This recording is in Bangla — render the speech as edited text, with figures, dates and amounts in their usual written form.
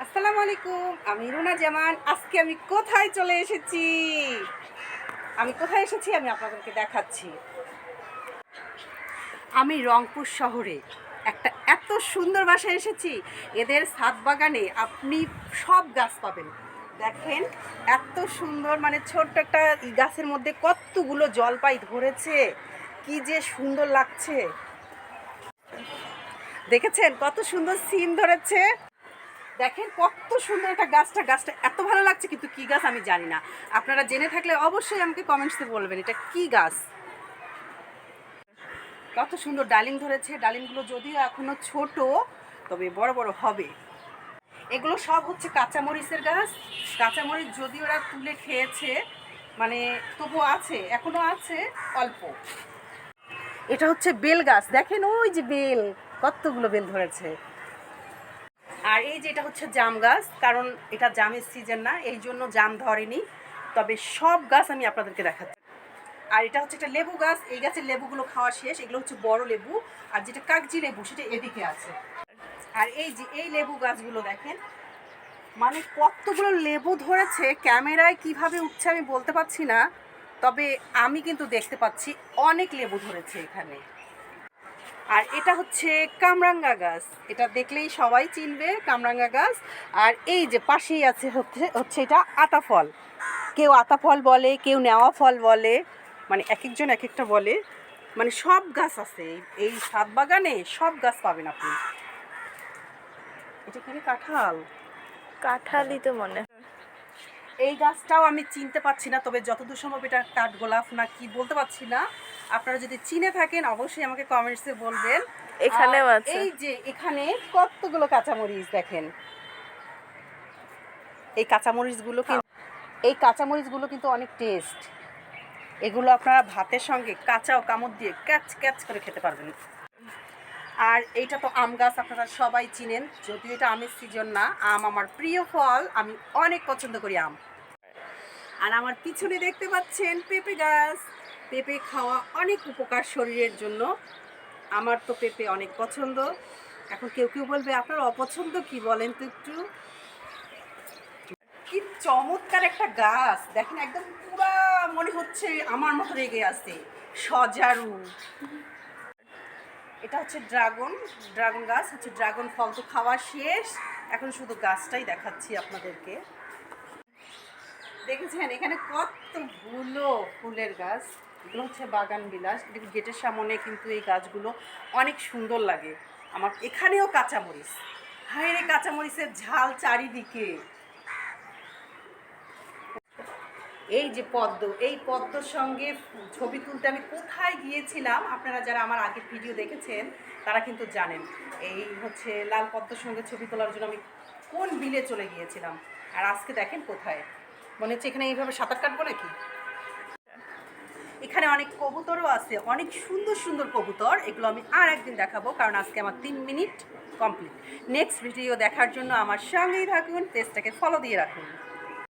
আসসালামু আলাইকুম, আমি রুনা জামান। আজকে আমি কোথায় চলে এসেছি, আমি আপনাদেরকে দেখাচ্ছি। আমি রংপুর শহরে একটা এত সুন্দর বাসায় এসেছি। এদের ছাদ বাগানে আপনি সব গাছ পাবেন। দেখেন এত সুন্দর, মানে ছোট্ট একটা গাছের মধ্যে কতগুলো জলপাই ধরেছে, কি যে সুন্দর লাগছে। দেখেছেন কত সুন্দর সিম ধরেছে। দেখেন কত সুন্দর একটা গাছটা এত ভালো লাগছে, কিন্তু কী গাছ আমি জানি না। আপনারা জেনে থাকলে অবশ্যই আমাকে কমেন্টসে বলবেন এটা কী গাছ। কত সুন্দর ডালিম ধরেছে, ডালিমগুলো যদিও এখনো ছোট, তবে বড় বড় হবে। এগুলো সব হচ্ছে কাঁচামরিচের গাছ। কাঁচামরিচ যদি ওরা তুলে খেয়েছে, মানে তবু আছে, এখনো আছে অল্প। এটা হচ্ছে বেল গাছ, দেখেন ওই যে বেল, কতগুলো বেল ধরেছে। আর এই যে এটা হচ্ছে জাম গাছ, কারণ এটা জামের সিজন না, এই জন্য জাম ধরেনি। তবে সব গাছ আমি আপনাদেরকে দেখাচ্ছি। আর এটা হচ্ছে একটা লেবু গাছ, এই গাছের লেবুগুলো খাওয়া শেষ। এগুলো হচ্ছে বড় লেবু, আর যেটা কাগজি লেবু সেটা এদিকে আছে। আর এই যে এই লেবু গাছগুলো দেখেন, মানে কতগুলো লেবু ধরেছে। ক্যামেরায় কিভাবে উঠছে আমি বলতে পারছি না, তবে আমি কিন্তু দেখতে পাচ্ছি অনেক লেবু ধরেছে এখানে। আর এটা হচ্ছে কামরাঙ্গা গাছ, এটা দেখলেই সবাই চিনবে কামরাঙ্গা গাছ। আর এই যে পাশেই আছে হচ্ছে এটা আতা ফল। কেউ আতা ফল বলে, কেউ নেওয়া ফল বলে, মানে এক একজন এক একটা বলে। মানে সব গাছ আছে এই ছাদ বাগানে, সব গাছ পাবেন আপনি। এটা কি কাঁঠাল? কাঁঠালই তো মনে হয়। এই গাছটাও আমি চিনতে পারছি না, তবে যতদূর সম্ভব এটা কাঠগোলাপ না কি বলতে পারছি না। আপনারা যদি চিনে থাকেন অবশ্যই আমাকে কমেন্টসে বলবেন। এখানেও আছে। এই যে এখানে কতগুলো কাঁচামরিচ দেখেন। এই কাঁচামরিচগুলো কিন্তু অনেক টেস্ট। এগুলো আপনারা ভাতের সঙ্গে কাঁচাও কামড় দিয়ে ক্যাচ ক্যাচ করে খেতে পারবেন। আর এইটা তো আম গাছ, আপনারা সবাই চিনেন, যদিও এটা আমের সিজন না। আম আমার প্রিয় ফল, আমি অনেক পছন্দ করি আম। আর আমার পিছনে দেখতে পাচ্ছেন পেঁপে গাছ। পেঁপে খাওয়া অনেক উপকার শরীরের জন্য। আমার তো পেঁপে অনেক পছন্দ। এখন কেউ কেউ বলবে আপনার অপছন্দ কি, বলেন তো একটু। কি চমৎকার একটা গাছ দেখেন, একদম পুরা মনে হচ্ছে আমার মতো রেগে আছে, সজারু। এটা হচ্ছে ড্রাগন গাছ, হচ্ছে ড্রাগন ফল তো খাওয়া শেষ, এখন শুধু গাছটাই দেখাচ্ছি আপনাদেরকে। দেখেছেন এখানে কতগুলো ফুলের গাছ, এগুলো হচ্ছে বাগান বিলাস। গেটের সামনে কিন্তু এই গাছগুলো অনেক সুন্দর লাগে আমার। এখানেও কাঁচামরিচ, হায় রে কাঁচামরিচের ঝাল চারিদিকে। এই যে পদ্ম, এই পদ্মর সঙ্গে ছবি তুলতে আমি কোথায় গিয়েছিলাম, আপনারা যারা আমার আগের ভিডিও দেখেছেন তারা কিন্তু জানেন। এই হচ্ছে লাল পদ্মর সঙ্গে ছবি তোলার জন্য আমি কোন বিলে চলে গিয়েছিলাম। আর আজকে দেখেন কোথায়, মনে হচ্ছে এখানে এইভাবে সাঁতার কাটবো নাকি। এখানে অনেক কবুতরও আছে, অনেক সুন্দর সুন্দর কবুতর। এগুলো আমি আর একদিন দেখাবো, কারণ আজকে আমার 3 মিনিট কমপ্লিট। নেক্সট ভিডিও দেখার জন্য আমার সঙ্গেই থাকুন, পেজটাকে ফলো দিয়ে রাখুন।